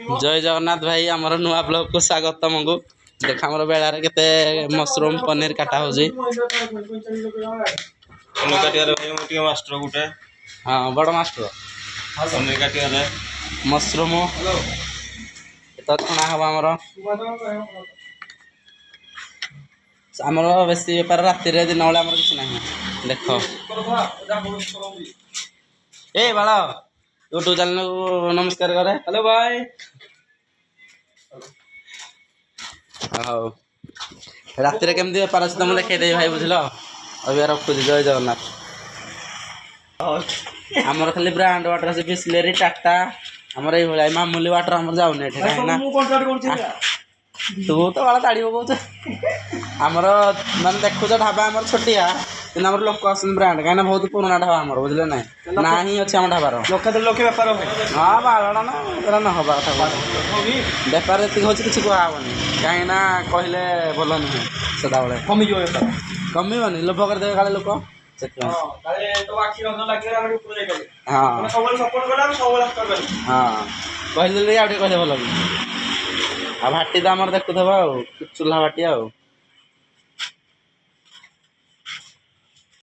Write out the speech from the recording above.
जय जगन्नाथ भाई आमर नुआ ब्लॉग को स्वागत तुमको देख आम बेलार के मशरूम पनीर काटा हो हाँ बड़ मास्टर मशरूम तो छणा हम आमर बेसी बेपार राति दिन बेला किसी ना देख ए बाल यूट्यूब चैनल को नमस्कार करे हेलो भाई राति केमती बेपार अच्छे तुम देखे भाई बुझल अभी रखुच जय जगन्नाथ आमर खाली ब्रांड वाटर से बिस्लेरी टाटा आमर ये मामूली वाटर आमर जाऊनी तू तो बाला ताड़ी पकाच आमर मान देखुच ढाबा आमर छोटिया कि लोक आसन ब्रांड कहीं बहुत पुराना ढाबा आमर बुझे ना ना ही अच्छे आम ढाबार हाँ बालटा ना ना हवा कथा बेपार ये हूँ किसी कहबनी कहीं कहले भल नुहे सदाबे कमिबनी लोभ करदे काले लोक हाँ कहले आउ कहले भल आ भाटी तो आमर देखुव चूल्हा भाटी आ